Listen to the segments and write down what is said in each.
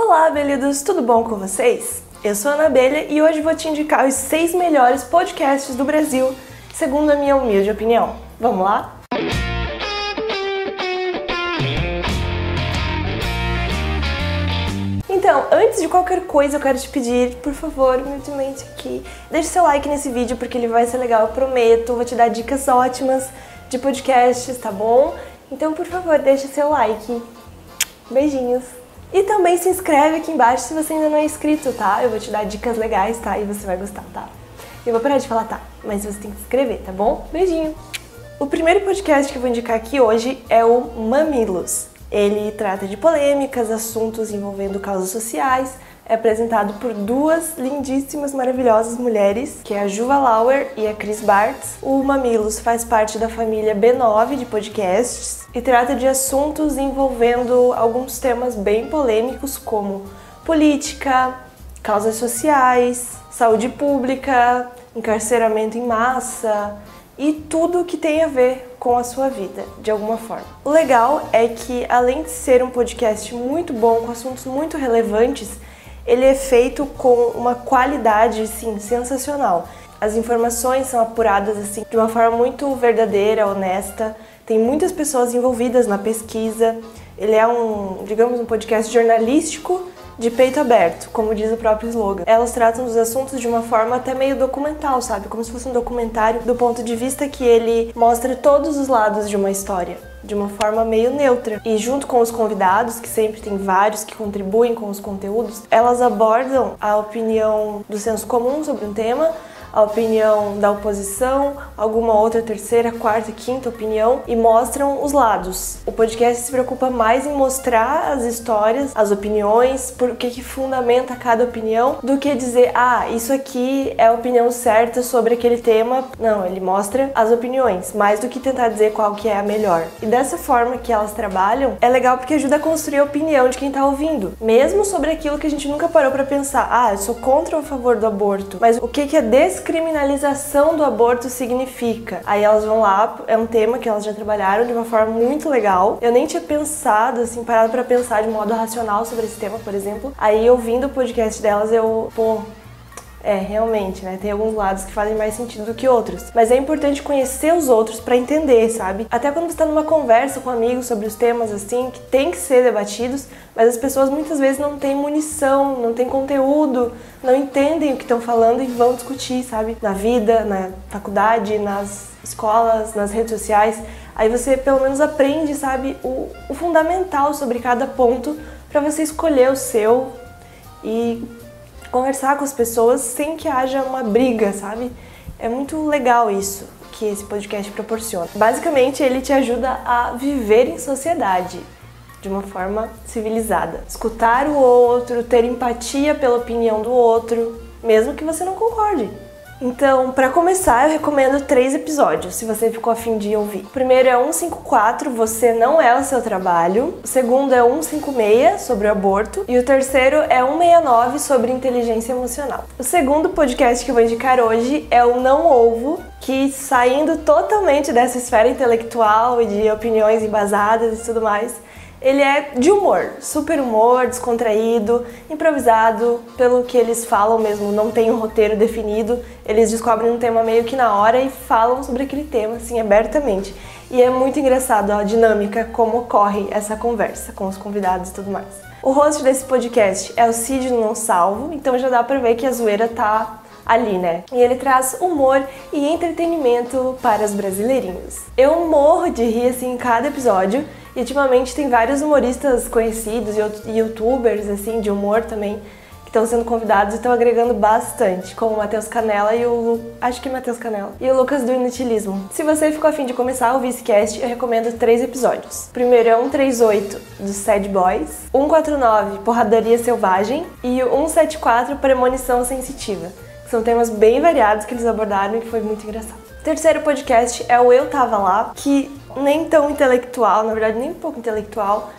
Olá, abelhudos! Tudo bom com vocês? Eu sou a Ana Abelha e hoje vou te indicar os 6 melhores podcasts do Brasil, segundo a minha humilde opinião. Vamos lá? Então, antes de qualquer coisa, eu quero te pedir, por favor, humildemente aqui, deixe seu like nesse vídeo porque ele vai ser legal, eu prometo, vou te dar dicas ótimas de podcasts, tá bom? Então, por favor, deixe seu like. Beijinhos! E também se inscreve aqui embaixo se você ainda não é inscrito, tá? Eu vou te dar dicas legais, tá? E você vai gostar, tá? Eu vou parar de falar tá, mas você tem que se inscrever, tá bom? Beijinho! O primeiro podcast que eu vou indicar aqui hoje é o Mamilos. Ele trata de polêmicas, assuntos envolvendo causas sociais, é apresentado por duas lindíssimas, maravilhosas mulheres, que é a Juva Lauer e a Cris Bartz. O Mamilos faz parte da família B9 de podcasts e trata de assuntos envolvendo alguns temas bem polêmicos como política, causas sociais, saúde pública, encarceramento em massa e tudo que tem a ver com a sua vida, de alguma forma. O legal é que, além de ser um podcast muito bom, com assuntos muito relevantes, ele é feito com uma qualidade, assim, sensacional. As informações são apuradas, assim, de uma forma muito verdadeira, honesta. Tem muitas pessoas envolvidas na pesquisa. Ele é digamos, um podcast jornalístico de peito aberto, como diz o próprio slogan. Elas tratam dos assuntos de uma forma até meio documental, sabe? Como se fosse um documentário do ponto de vista que ele mostra todos os lados de uma história, de uma forma meio neutra. E junto com os convidados, que sempre tem vários que contribuem com os conteúdos, elas abordam a opinião do senso comum sobre um tema, a opinião da oposição, alguma outra terceira, quarta, quinta opinião e mostram os lados. O podcast se preocupa mais em mostrar as histórias, as opiniões, por que fundamenta cada opinião, do que dizer, isso aqui é a opinião certa sobre aquele tema. Não, ele mostra as opiniões, mais do que tentar dizer qual que é a melhor. E dessa forma que elas trabalham, é legal porque ajuda a construir a opinião de quem tá ouvindo, mesmo sobre aquilo que a gente nunca parou pra pensar. Eu sou contra ou a favor do aborto, mas o que a descriminalização do aborto significa? Aí elas vão lá, é um tema que elas já trabalharam de uma forma muito legal. Eu nem tinha pensado, assim, parado pra pensar de modo racional sobre esse tema, por exemplo. Aí, ouvindo o podcast delas, realmente, né? Tem alguns lados que fazem mais sentido do que outros. Mas é importante conhecer os outros pra entender, sabe? Até quando você tá numa conversa com amigos sobre os temas, assim, que tem que ser debatidos, mas as pessoas muitas vezes não têm munição, não têm conteúdo, não entendem o que estão falando e vão discutir, sabe? Na vida, na faculdade, nas escolas, nas redes sociais. Aí você pelo menos aprende, sabe, o fundamental sobre cada ponto pra você escolher o seu e conversar com as pessoas sem que haja uma briga, sabe? É muito legal isso que esse podcast proporciona. Basicamente, ele te ajuda a viver em sociedade de uma forma civilizada. Escutar o outro, ter empatia pela opinião do outro, mesmo que você não concorde. Então, para começar, eu recomendo 3 episódios, se você ficou a fim de ouvir. O primeiro é 154, Você Não É o Seu Trabalho. O segundo é 156, sobre o aborto. E o terceiro é 169, sobre inteligência emocional. O segundo podcast que eu vou indicar hoje é o Não Ovo, que, saindo totalmente dessa esfera intelectual e de opiniões embasadas e tudo mais, ele é de humor, super humor, descontraído, improvisado, pelo que eles falam mesmo, não tem um roteiro definido, eles descobrem um tema meio que na hora e falam sobre aquele tema, assim, abertamente. E é muito engraçado a dinâmica, como ocorre essa conversa com os convidados e tudo mais. O host desse podcast é o Cid do Não Salvo, então já dá pra ver que a zoeira tá ali, né? E ele traz humor e entretenimento para os brasileirinhos. Eu morro de rir, assim, em cada episódio. E ultimamente tem vários humoristas conhecidos e youtubers, assim, de humor também, que estão sendo convidados e estão agregando bastante, como o Matheus Canella e o Lucas do Inutilismo. Se você ficou a fim de começar o Vicecast, eu recomendo 3 episódios. O primeiro é 138, dos Sad Boys, 149, Porradaria Selvagem, e o 174, Premonição Sensitiva. São temas bem variados que eles abordaram e foi muito engraçado. O terceiro podcast é o Eu Tava Lá, que nem tão intelectual, na verdade nem um pouco intelectual,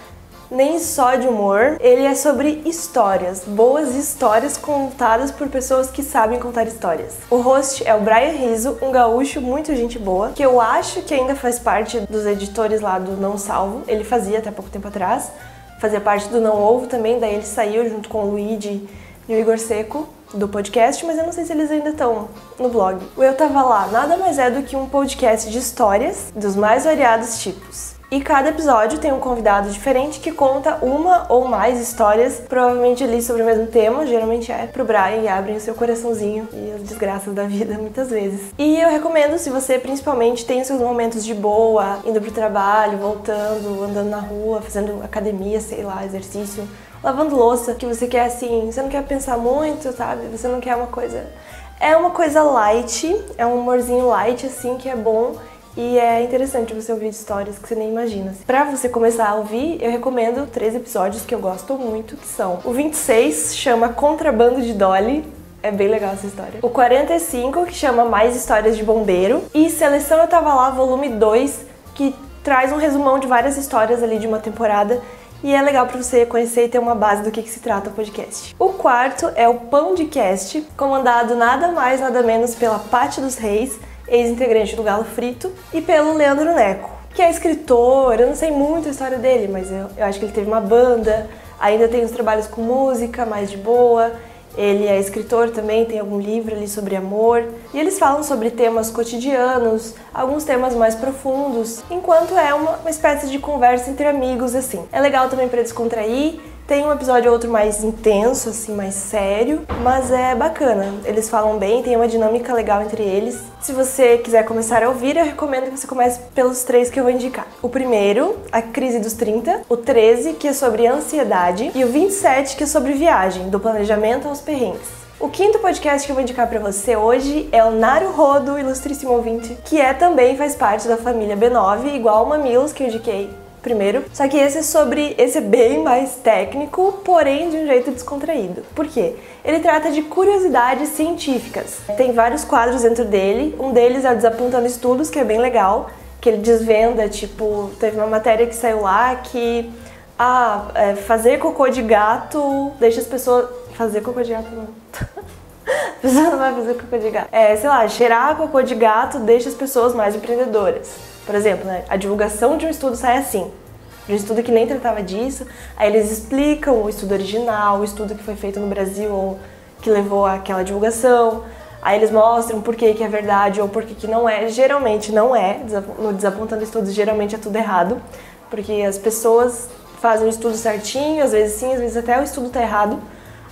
nem só de humor. Ele é sobre histórias, boas histórias contadas por pessoas que sabem contar histórias. O host é o Brian Rizzo, um gaúcho muito gente boa, que eu acho que ainda faz parte dos editores lá do Não Salvo. Ele fazia até pouco tempo atrás. fazia parte do Não Ovo também, daí ele saiu junto com o Luigi e o Igor Seco do podcast, mas eu não sei se eles ainda estão no blog. O Eu Tava Lá nada mais é do que um podcast de histórias dos mais variados tipos. E cada episódio tem um convidado diferente que conta uma ou mais histórias, provavelmente ali sobre o mesmo tema, geralmente é pro Brian, e abrem o seu coraçãozinho e as desgraças da vida muitas vezes. E eu recomendo, se você principalmente tem os seus momentos de boa, indo pro trabalho, voltando, andando na rua, fazendo academia, sei lá, exercício, lavando louça, que você quer assim, você não quer pensar muito, sabe? Você não quer uma coisa... É uma coisa light, é um humorzinho light assim, que é bom. E é interessante você ouvir histórias que você nem imagina. Pra você começar a ouvir, eu recomendo 3 episódios que eu gosto muito, que são o 26, chama Contrabando de Dolly. É bem legal essa história. O 45, que chama Mais Histórias de Bombeiro. E Seleção Eu Tava Lá, volume 2, que traz um resumão de várias histórias ali de uma temporada. E é legal pra você conhecer e ter uma base do que se trata o podcast. O 4 é o Pão de Cast, comandado nada mais nada menos pela Paty dos Reis, ex-integrante do Galo Frito, e pelo Leandro Neco, que é escritor. Eu não sei muito a história dele, mas eu acho que ele teve uma banda, ainda tem os trabalhos com música, mais de boa. Ele é escritor também, tem algum livro ali sobre amor. E eles falam sobre temas cotidianos, alguns temas mais profundos, enquanto é uma espécie de conversa entre amigos, assim. É legal também para descontrair. Tem um episódio ou outro mais intenso, assim, mais sério, mas é bacana. Eles falam bem, tem uma dinâmica legal entre eles. Se você quiser começar a ouvir, eu recomendo que você comece pelos 3 que eu vou indicar. O primeiro, A Crise dos 30, o 13, que é sobre ansiedade, e o 27, que é sobre viagem, do planejamento aos perrengues. O 5º podcast que eu vou indicar pra você hoje é o Naruhodo, ilustríssimo ouvinte, que também faz parte da família B9, igual o Mamilos, que eu indiquei primeiro, só que esse é bem mais técnico, porém de um jeito descontraído. Por quê? Ele trata de curiosidades científicas. Tem vários quadros dentro dele, um deles é o Desapontando Estudos, que é bem legal, que ele desvenda, tipo, teve uma matéria que saiu lá que fazer cocô de gato deixa as pessoas... Fazer cocô de gato não. A pessoa não vai fazer cocô de gato. Sei lá, cheirar cocô de gato deixa as pessoas mais empreendedoras. Por exemplo, né, a divulgação de um estudo sai assim, de um estudo que nem tratava disso, aí eles explicam o estudo original, o estudo que foi feito no Brasil ou que levou àquela divulgação, aí eles mostram por que é verdade ou por que não é. Geralmente não é, no Desapontando Estudos geralmente é tudo errado, porque as pessoas fazem o estudo certinho, às vezes sim, às vezes até o estudo tá errado,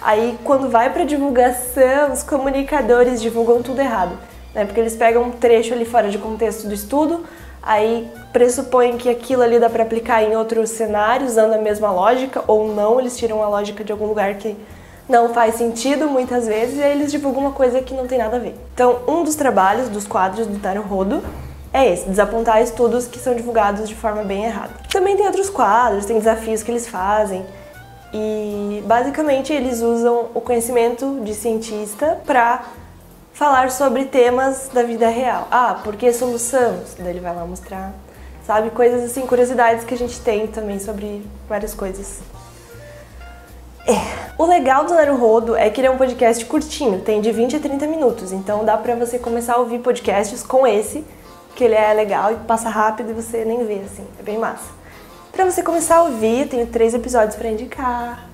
aí quando vai pra divulgação, os comunicadores divulgam tudo errado, né, porque eles pegam um trecho ali fora de contexto do estudo, aí pressupõem que aquilo ali dá para aplicar em outros cenários, usando a mesma lógica, ou não, eles tiram a lógica de algum lugar que não faz sentido muitas vezes, e aí eles divulgam uma coisa que não tem nada a ver. Então, um dos trabalhos, dos quadros do Naruhodo, é esse, desapontar estudos que são divulgados de forma bem errada. Também tem outros quadros, tem desafios que eles fazem, e basicamente eles usam o conhecimento de cientista para falar sobre temas da vida real. Por que soluçamos? Daí ele vai lá mostrar, sabe? Coisas assim, curiosidades que a gente tem também sobre várias coisas. O legal do Naruhodo é que ele é um podcast curtinho, tem de 20 a 30 minutos, então dá pra você começar a ouvir podcasts com esse, que ele é legal e passa rápido e você nem vê, assim, é bem massa. Pra você começar a ouvir, eu tenho 3 episódios pra indicar,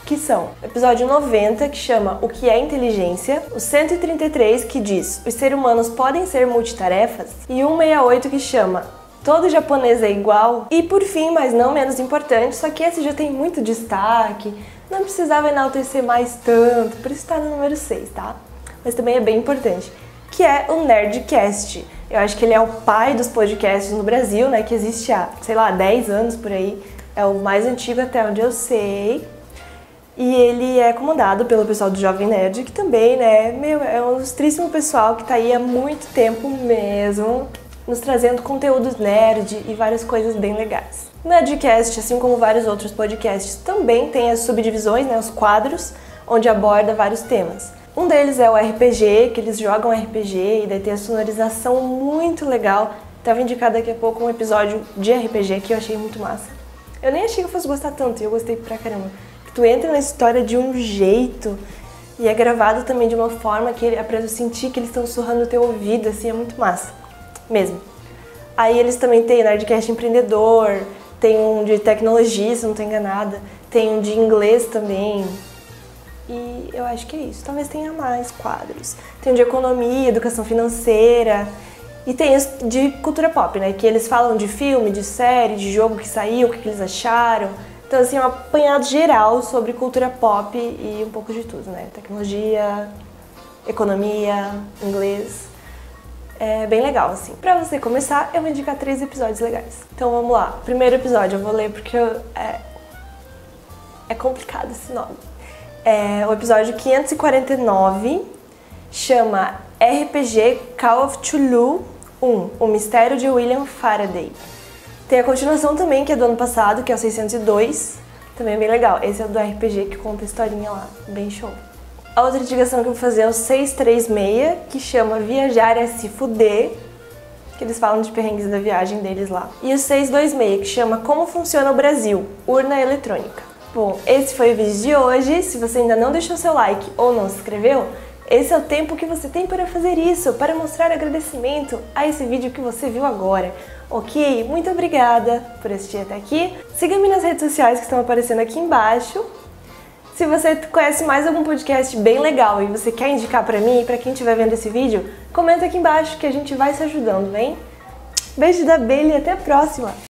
que são o episódio 90, que chama O que é inteligência, o 133, que diz Os seres humanos podem ser multitarefas, e o 168, que chama Todo japonês é igual, e por fim, mas não menos importante, só que esse já tem muito destaque, não precisava enaltecer mais tanto, por isso tá no número 6, tá? Mas também é bem importante, que é o Nerdcast. Eu acho que ele é o pai dos podcasts no Brasil, né, que existe há, sei lá, 10 anos por aí, é o mais antigo até onde eu sei. E ele é comandado pelo pessoal do Jovem Nerd, que também, né, é um ilustríssimo pessoal que tá aí há muito tempo mesmo, nos trazendo conteúdos nerd e várias coisas bem legais. O Nerdcast, assim como vários outros podcasts, também tem as subdivisões, né, os quadros, onde aborda vários temas. Um deles é o RPG, que eles jogam RPG e daí tem a sonorização muito legal. Tava indicado daqui a pouco um episódio de RPG que eu achei muito massa. Eu nem achei que eu fosse gostar tanto e eu gostei pra caramba. Tu entra na história de um jeito e é gravado também de uma forma que é pra tu sentir que eles estão sussurrando no teu ouvido, assim, é muito massa, mesmo. Aí eles também têm Nerdcast Empreendedor, Tem um de tecnologia, se não estou enganada. Tem um de inglês também. E eu acho que é isso. Talvez tenha mais quadros. Tem um de economia, educação financeira. E tem os de cultura pop, né? Que eles falam de filme, de série, de jogo que saiu, o que eles acharam. Então, assim, é um apanhado geral sobre cultura pop e um pouco de tudo, né? Tecnologia, economia, inglês. É bem legal, assim. Pra você começar, eu vou indicar 3 episódios legais. Então, vamos lá. Primeiro episódio, eu vou ler porque é complicado esse nome. É o episódio 549, chama RPG Call of Cthulhu 1, O Mistério de William Faraday. Tem a continuação também, que é do ano passado, que é o 602, também é bem legal. Esse é o do RPG que conta a historinha lá, bem show. A outra indicação que eu vou fazer é o 636, que chama Viajar é se fuder, que eles falam de perrengues da viagem deles lá. E o 626, que chama Como Funciona o Brasil, Urna Eletrônica. Bom, esse foi o vídeo de hoje. Se você ainda não deixou seu like ou não se inscreveu, esse é o tempo que você tem para fazer isso, para mostrar agradecimento a esse vídeo que você viu agora. Ok? Muito obrigada por assistir até aqui. Siga-me nas redes sociais que estão aparecendo aqui embaixo. Se você conhece mais algum podcast bem legal e você quer indicar para mim e para quem estiver vendo esse vídeo, comenta aqui embaixo que a gente vai se ajudando, vem? Beijo da abelha e até a próxima!